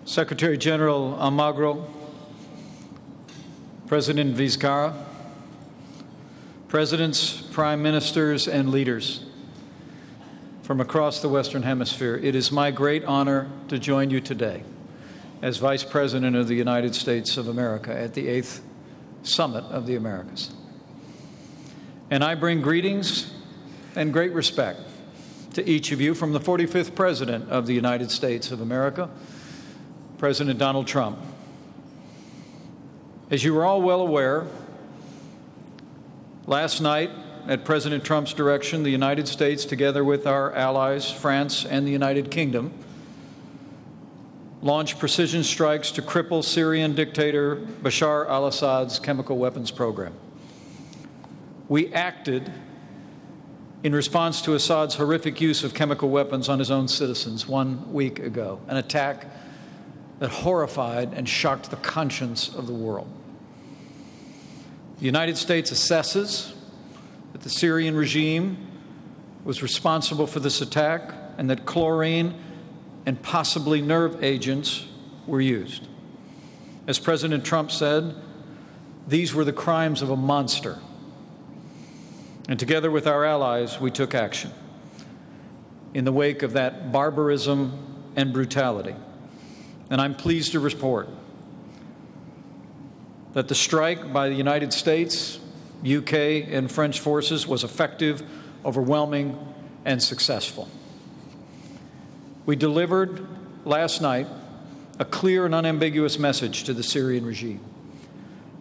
Secretary General Almagro, President Vizcarra, presidents, prime ministers, and leaders from across the Western Hemisphere, it is my great honor to join you today as Vice President of the United States of America at the 8th Summit of the Americas. And I bring greetings and great respect to each of you from the 45th President of the United States of America, President Donald Trump. As you are all well aware, last night, at President Trump's direction, the United States, together with our allies, France and the United Kingdom, launched precision strikes to cripple Syrian dictator Bashar al-Assad's chemical weapons program. We acted in response to Assad's horrific use of chemical weapons on his own citizens 1 week ago, an attack that horrified and shocked the conscience of the world. The United States assesses that the Syrian regime was responsible for this attack and that chlorine and possibly nerve agents were used. As President Trump said, these were the crimes of a monster. And together with our allies, we took action in the wake of that barbarism and brutality. And I'm pleased to report that the strike by the United States, UK, and French forces was effective, overwhelming, and successful. We delivered last night a clear and unambiguous message to the Syrian regime.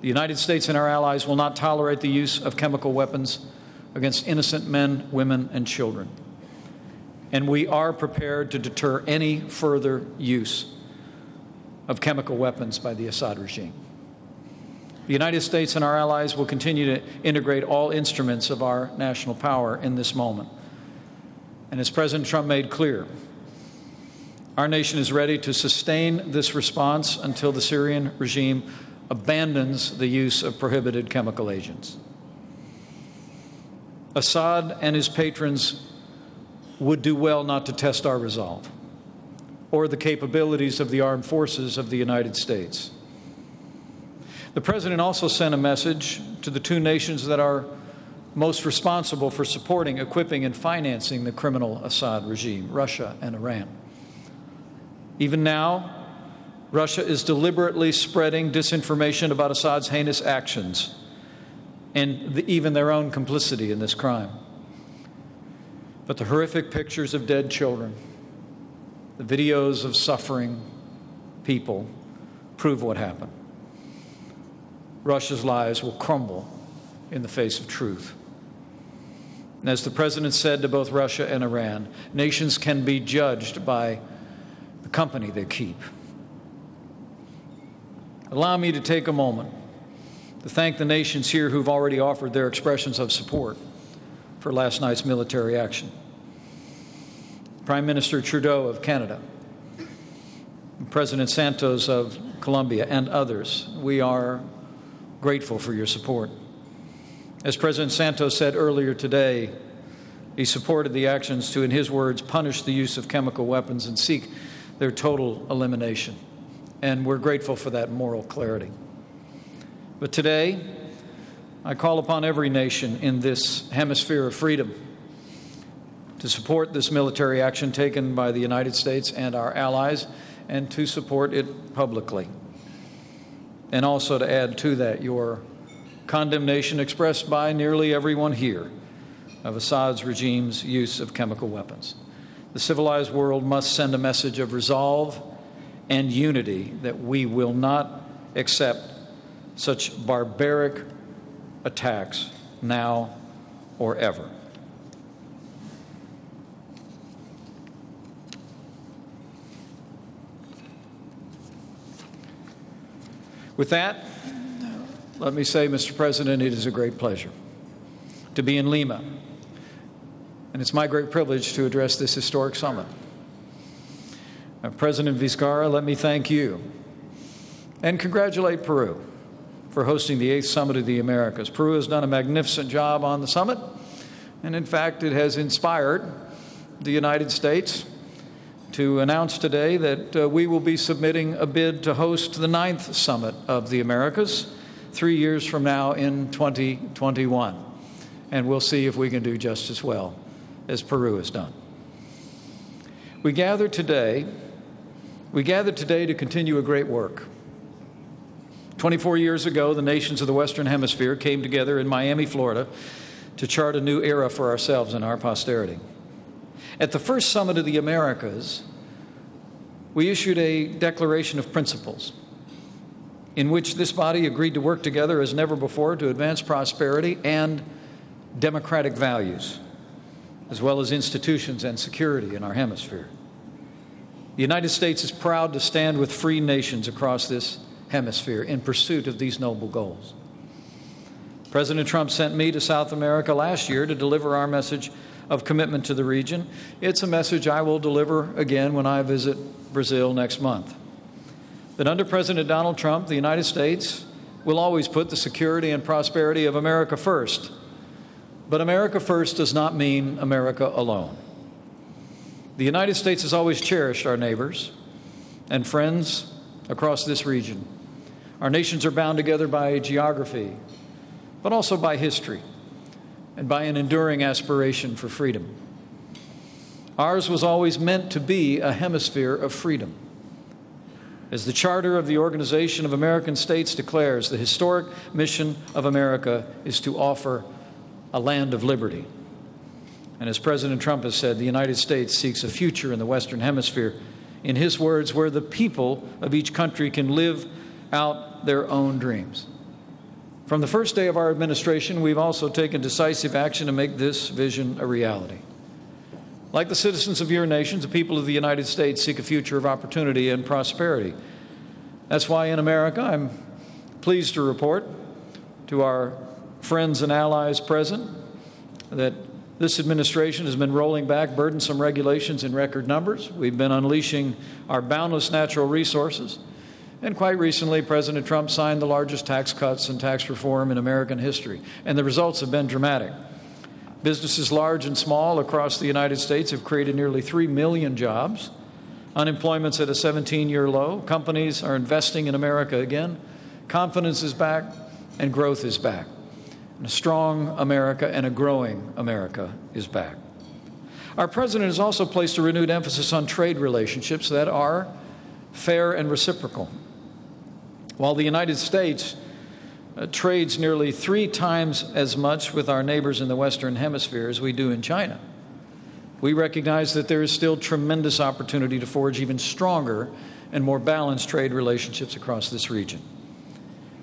The United States and our allies will not tolerate the use of chemical weapons against innocent men, women, and children. And we are prepared to deter any further use of chemical weapons by the Assad regime. The United States and our allies will continue to integrate all instruments of our national power in this moment. And as President Trump made clear, our nation is ready to sustain this response until the Syrian regime abandons the use of prohibited chemical agents. Assad and his patrons would do well not to test our resolve or the capabilities of the armed forces of the United States. The President also sent a message to the two nations that are most responsible for supporting, equipping, and financing the criminal Assad regime, Russia and Iran. Even now, Russia is deliberately spreading disinformation about Assad's heinous actions and even their own complicity in this crime. But the horrific pictures of dead children, the videos of suffering people prove what happened. Russia's lies will crumble in the face of truth. And as the President said to both Russia and Iran, nations can be judged by the company they keep. Allow me to take a moment to thank the nations here who've already offered their expressions of support for last night's military action. Prime Minister Trudeau of Canada, President Santos of Colombia, and others, we are grateful for your support. As President Santos said earlier today, he supported the actions to, in his words, punish the use of chemical weapons and seek their total elimination. And we're grateful for that moral clarity. But today, I call upon every nation in this hemisphere of freedom to support this military action taken by the United States and our allies, and to support it publicly. And also to add to that your condemnation expressed by nearly everyone here of Assad's regime's use of chemical weapons. The civilized world must send a message of resolve and unity that we will not accept such barbaric attacks now or ever. With that, let me say, Mr. President, it is a great pleasure to be in Lima, and it's my great privilege to address this historic summit. President Vizcarra, let me thank you and congratulate Peru for hosting the 8th Summit of the Americas. Peru has done a magnificent job on the summit, and in fact, it has inspired the United States to announce today that we will be submitting a bid to host the 9th Summit of the Americas 3 years from now in 2021. And we'll see if we can do just as well as Peru has done. We gather today to continue a great work. 24 years ago, the nations of the Western Hemisphere came together in Miami, Florida, to chart a new era for ourselves and our posterity. At the first Summit of the Americas, we issued a declaration of principles in which this body agreed to work together as never before to advance prosperity and democratic values, as well as institutions and security in our hemisphere. The United States is proud to stand with free nations across this hemisphere in pursuit of these noble goals. President Trump sent me to South America last year to deliver our message of commitment to the region. It's a message I will deliver again when I visit Brazil next month. That under President Donald Trump, the United States will always put the security and prosperity of America first. But America first does not mean America alone. The United States has always cherished our neighbors and friends across this region. Our nations are bound together by geography, but also by history and by an enduring aspiration for freedom. Ours was always meant to be a hemisphere of freedom. As the charter of the Organization of American States declares, the historic mission of America is to offer a land of liberty. And as President Trump has said, the United States seeks a future in the Western Hemisphere, in his words, where the people of each country can live out their own dreams. From the first day of our administration, we've also taken decisive action to make this vision a reality. Like the citizens of your nations, the people of the United States seek a future of opportunity and prosperity. That's why in America, I'm pleased to report to our friends and allies present that this administration has been rolling back burdensome regulations in record numbers. We've been unleashing our boundless natural resources. And quite recently, President Trump signed the largest tax cuts and tax reform in American history. And the results have been dramatic. Businesses large and small across the United States have created nearly 3 million jobs. Unemployment's at a 17-year low. Companies are investing in America again. Confidence is back and growth is back. And a strong America and a growing America is back. Our president has also placed a renewed emphasis on trade relationships that are fair and reciprocal. While the United States trades nearly 3 times as much with our neighbors in the Western Hemisphere as we do in China, we recognize that there is still tremendous opportunity to forge even stronger and more balanced trade relationships across this region.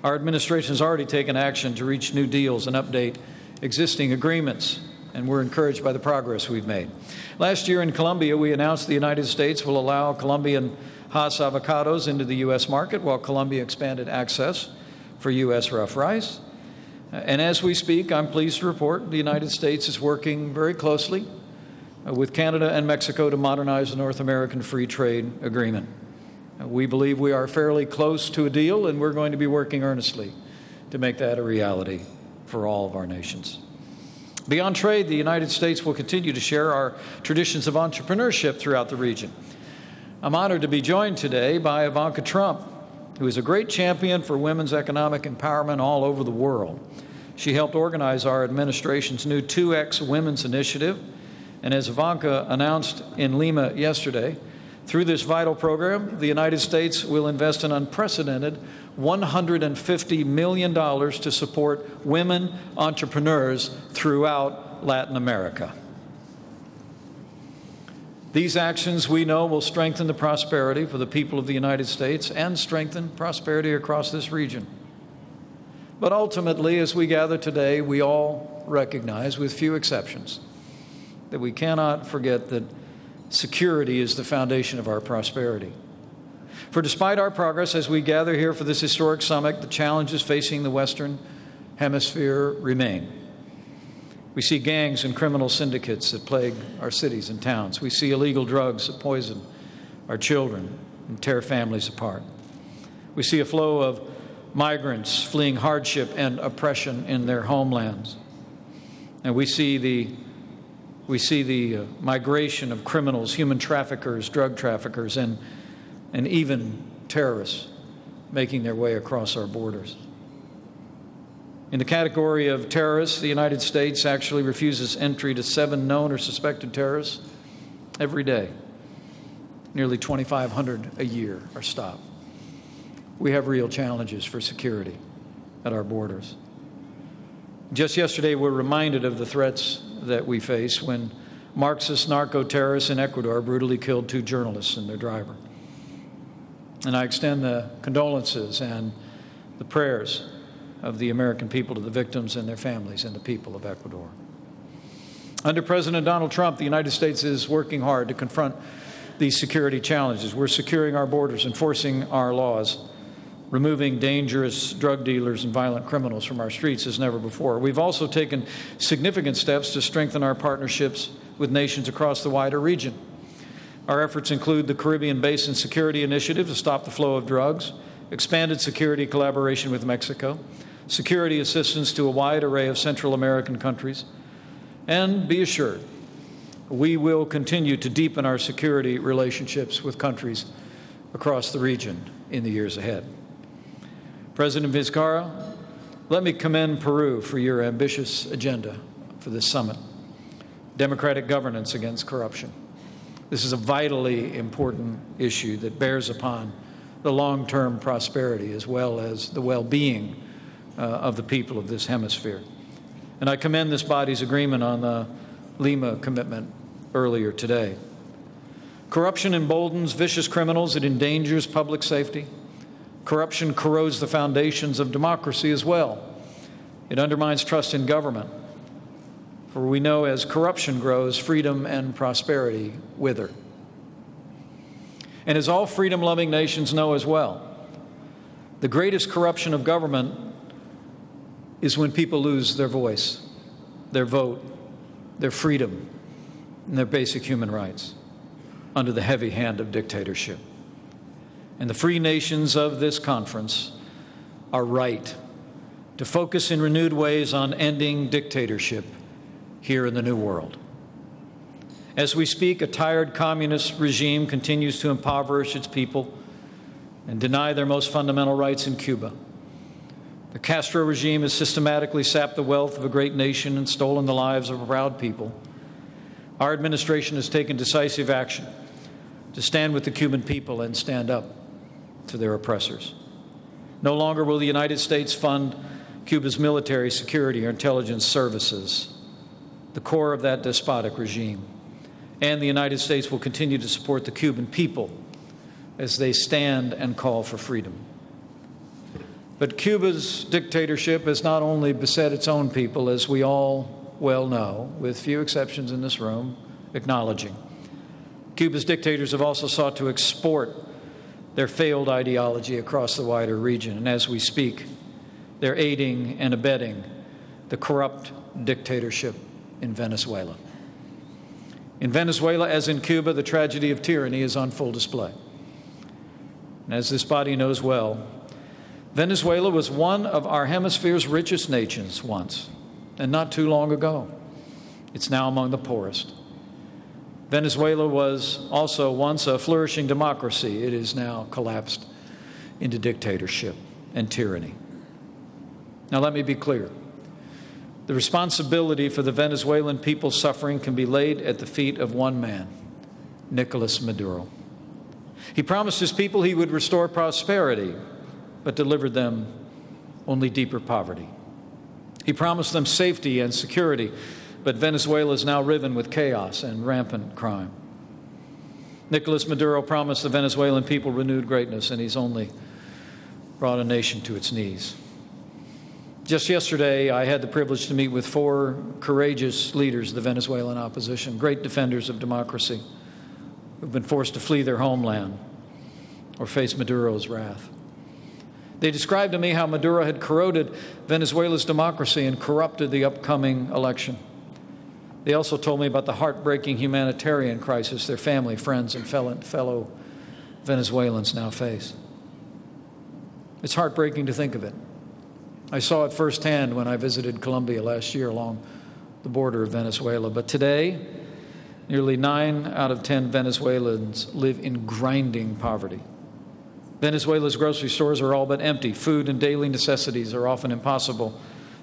Our administration has already taken action to reach new deals and update existing agreements, and we're encouraged by the progress we've made. Last year in Colombia, we announced the United States will allow Colombian Hass avocados into the U.S. market, while Colombia expanded access for U.S. rough rice. And as we speak, I'm pleased to report the United States is working very closely with Canada and Mexico to modernize the North American Free Trade Agreement. We believe we are fairly close to a deal, and we're going to be working earnestly to make that a reality for all of our nations. Beyond trade, the United States will continue to share our traditions of entrepreneurship throughout the region. I'm honored to be joined today by Ivanka Trump, who is a great champion for women's economic empowerment all over the world. She helped organize our administration's new 2X Women's Initiative, and as Ivanka announced in Lima yesterday, through this vital program, the United States will invest an unprecedented $150 million to support women entrepreneurs throughout Latin America. These actions, we know, will strengthen the prosperity for the people of the United States and strengthen prosperity across this region. But ultimately, as we gather today, we all recognize, with few exceptions, that we cannot forget that security is the foundation of our prosperity. For despite our progress as we gather here for this historic summit, the challenges facing the Western Hemisphere remain. We see gangs and criminal syndicates that plague our cities and towns. We see illegal drugs that poison our children and tear families apart. We see a flow of migrants fleeing hardship and oppression in their homelands. And we see the We see the migration of criminals, human traffickers, drug traffickers, and even terrorists making their way across our borders. In the category of terrorists, the United States actually refuses entry to 7 known or suspected terrorists every day. Nearly 2,500 a year are stopped. We have real challenges for security at our borders. Just yesterday, we're reminded of the threats that we face when Marxist narco-terrorists in Ecuador brutally killed 2 journalists and their driver. And I extend the condolences and the prayers of the American people to the victims and their families and the people of Ecuador. Under President Donald Trump, the United States is working hard to confront these security challenges. We're securing our borders, enforcing our laws, removing dangerous drug dealers and violent criminals from our streets as never before. We've also taken significant steps to strengthen our partnerships with nations across the wider region. Our efforts include the Caribbean Basin Security Initiative to stop the flow of drugs, expanded security collaboration with Mexico, security assistance to a wide array of Central American countries, and be assured, we will continue to deepen our security relationships with countries across the region in the years ahead. President Vizcarra, let me commend Peru for your ambitious agenda for this summit. Democratic governance against corruption. This is a vitally important issue that bears upon the long-term prosperity as well as the well-being of the people of this hemisphere. And I commend this body's agreement on the Lima commitment earlier today. Corruption emboldens vicious criminals. It endangers public safety. Corruption corrodes the foundations of democracy as well. It undermines trust in government. For we know as corruption grows, freedom and prosperity wither. And as all freedom-loving nations know as well, the greatest corruption of government is when people lose their voice, their vote, their freedom, and their basic human rights under the heavy hand of dictatorship. And the free nations of this conference are right to focus in renewed ways on ending dictatorship here in the New World. As we speak, a tired communist regime continues to impoverish its people and deny their most fundamental rights in Cuba. The Castro regime has systematically sapped the wealth of a great nation and stolen the lives of a proud people. Our administration has taken decisive action to stand with the Cuban people and stand up to their oppressors. No longer will the United States fund Cuba's military, security, or intelligence services, the core of that despotic regime. And the United States will continue to support the Cuban people as they stand and call for freedom. But Cuba's dictatorship has not only beset its own people, as we all well know, with few exceptions in this room acknowledging. Cuba's dictators have also sought to export their failed ideology across the wider region. And as we speak, they're aiding and abetting the corrupt dictatorship in Venezuela. In Venezuela, as in Cuba, the tragedy of tyranny is on full display. And as this body knows well, Venezuela was one of our hemisphere's richest nations once, and not too long ago. It's now among the poorest. Venezuela was also once a flourishing democracy. It is now collapsed into dictatorship and tyranny. Now, let me be clear. The responsibility for the Venezuelan people's suffering can be laid at the feet of one man, Nicolas Maduro. He promised his people he would restore prosperity, but delivered them only deeper poverty. He promised them safety and security, but Venezuela is now riven with chaos and rampant crime. Nicolas Maduro promised the Venezuelan people renewed greatness, and he's only brought a nation to its knees. Just yesterday, I had the privilege to meet with 4 courageous leaders of the Venezuelan opposition, great defenders of democracy, who've been forced to flee their homeland or face Maduro's wrath. They described to me how Maduro had corroded Venezuela's democracy and corrupted the upcoming election. They also told me about the heartbreaking humanitarian crisis their family, friends, and fellow Venezuelans now face. It's heartbreaking to think of it. I saw it firsthand when I visited Colombia last year along the border of Venezuela. But today, nearly 9 out of 10 Venezuelans live in grinding poverty. Venezuela's grocery stores are all but empty. Food and daily necessities are often impossible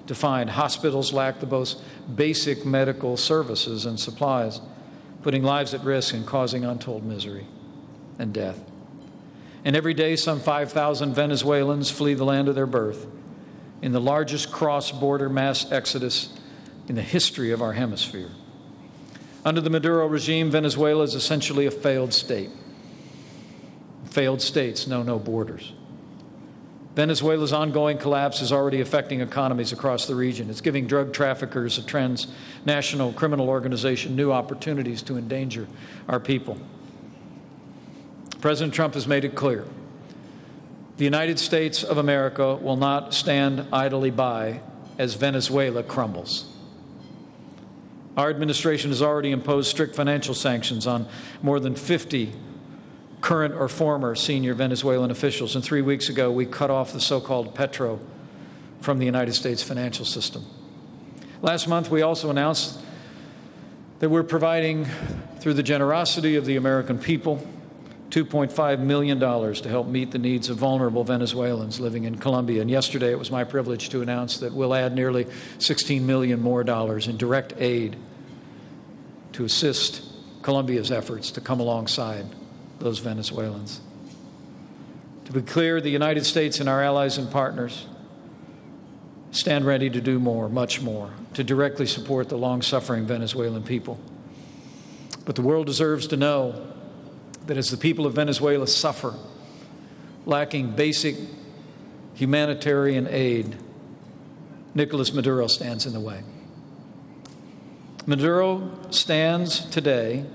to find. Hospitals lack the most basic medical services and supplies, putting lives at risk and causing untold misery and death. And every day, some 5,000 Venezuelans flee the land of their birth in the largest cross-border mass exodus in the history of our hemisphere. Under the Maduro regime, Venezuela is essentially a failed state. Failed states know no borders. Venezuela's ongoing collapse is already affecting economies across the region. It's giving drug traffickers, a transnational criminal organization, new opportunities to endanger our people. President Trump has made it clear. The United States of America will not stand idly by as Venezuela crumbles. Our administration has already imposed strict financial sanctions on more than 50 current or former senior Venezuelan officials. And 3 weeks ago, we cut off the so-called petro from the United States financial system. Last month, we also announced that we're providing, through the generosity of the American people, $2.5 million to help meet the needs of vulnerable Venezuelans living in Colombia. And yesterday, it was my privilege to announce that we'll add nearly $16 million more in direct aid to assist Colombia's efforts to come alongside those Venezuelans. To be clear, the United States and our allies and partners stand ready to do more, much more, to directly support the long-suffering Venezuelan people. But the world deserves to know that as the people of Venezuela suffer, lacking basic humanitarian aid, Nicolas Maduro stands in the way. Maduro stands today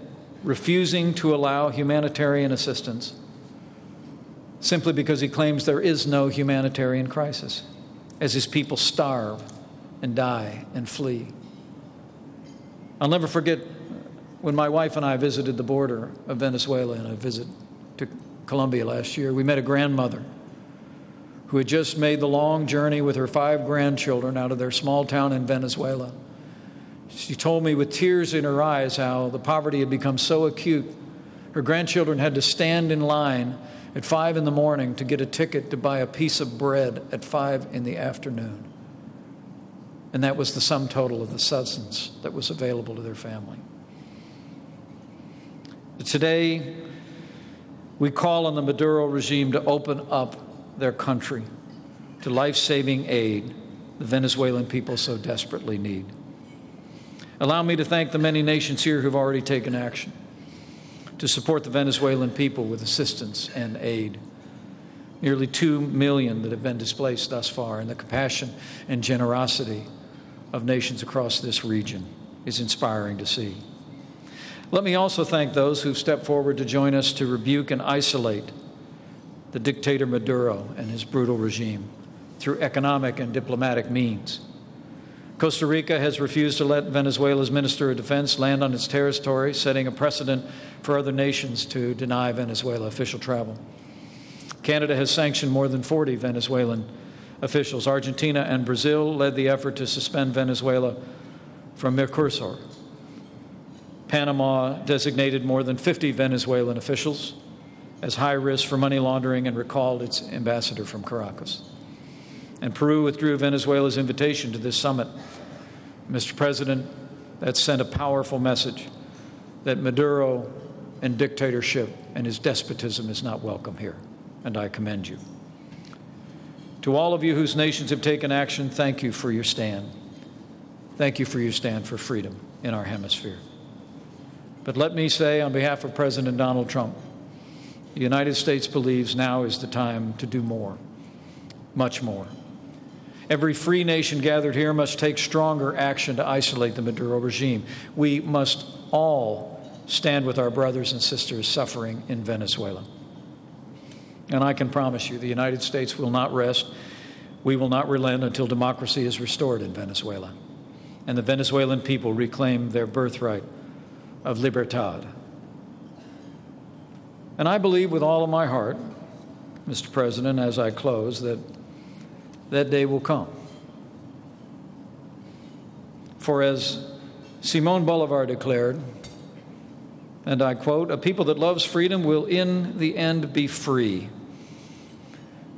refusing to allow humanitarian assistance simply because he claims there is no humanitarian crisis, as his people starve and die and flee. I'll never forget when my wife and I visited the border of Venezuela in a visit to Colombia last year. We met a grandmother who had just made the long journey with her 5 grandchildren out of their small town in Venezuela. She told me with tears in her eyes how the poverty had become so acute. Her grandchildren had to stand in line at 5 in the morning to get a ticket to buy a piece of bread at 5 in the afternoon. And that was the sum total of the substance that was available to their family. Today, we call on the Maduro regime to open up their country to life-saving aid the Venezuelan people so desperately need. Allow me to thank the many nations here who've already taken action to support the Venezuelan people with assistance and aid. Nearly 2 million that have been displaced thus far, and the compassion and generosity of nations across this region is inspiring to see. Let me also thank those who've stepped forward to join us to rebuke and isolate the dictator Maduro and his brutal regime through economic and diplomatic means. Costa Rica has refused to let Venezuela's Minister of Defense land on its territory, setting a precedent for other nations to deny Venezuela official travel. Canada has sanctioned more than 40 Venezuelan officials. Argentina and Brazil led the effort to suspend Venezuela from Mercosur. Panama designated more than 50 Venezuelan officials as high risk for money laundering and recalled its ambassador from Caracas. And Peru withdrew Venezuela's invitation to this summit. Mr. President, that sent a powerful message that Maduro and dictatorship and his despotism is not welcome here, and I commend you. To all of you whose nations have taken action, thank you for your stand. Thank you for your stand for freedom in our hemisphere. But let me say, on behalf of President Donald Trump, the United States believes now is the time to do more, much more. Every free nation gathered here must take stronger action to isolate the Maduro regime. We must all stand with our brothers and sisters suffering in Venezuela. And I can promise you, the United States will not rest. We will not relent until democracy is restored in Venezuela and the Venezuelan people reclaim their birthright of libertad. And I believe with all of my heart, Mr. President, as I close, that that day will come. For as Simón Bolivar declared, and I quote, "A people that loves freedom will in the end be free."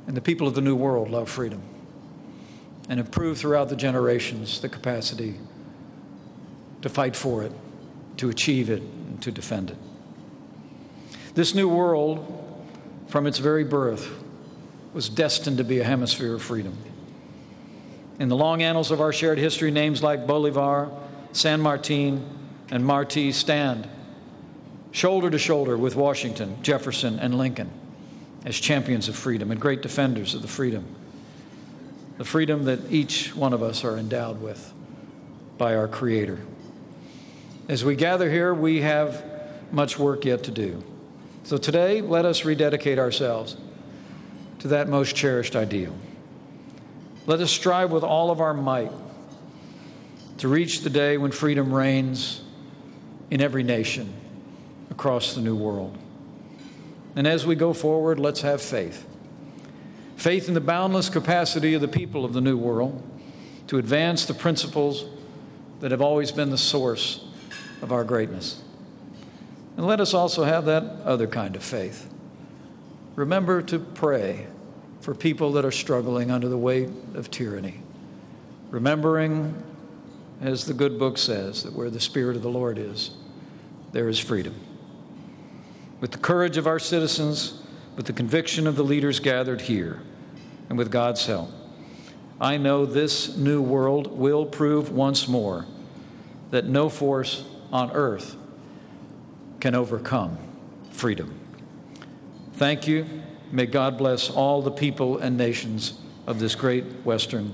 And the people of the New World love freedom and have proved throughout the generations the capacity to fight for it, to achieve it, and to defend it. This new world, from its very birth, was destined to be a hemisphere of freedom. In the long annals of our shared history, names like Bolivar, San Martin, and Martí stand shoulder to shoulder with Washington, Jefferson, and Lincoln as champions of freedom and great defenders of the freedom that each one of us are endowed with by our Creator. As we gather here, we have much work yet to do. So today, let us rededicate ourselves to that most cherished ideal. Let us strive with all of our might to reach the day when freedom reigns in every nation across the new world. And as we go forward, let's have faith. Faith in the boundless capacity of the people of the new world to advance the principles that have always been the source of our greatness. And let us also have that other kind of faith. Remember to pray for people that are struggling under the weight of tyranny, remembering, as the good book says, that where the Spirit of the Lord is, there is freedom. With the courage of our citizens, with the conviction of the leaders gathered here, and with God's help, I know this new world will prove once more that no force on earth can overcome freedom. Thank you. May God bless all the people and nations of this great Western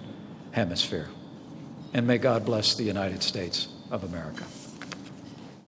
Hemisphere. And may God bless the United States of America.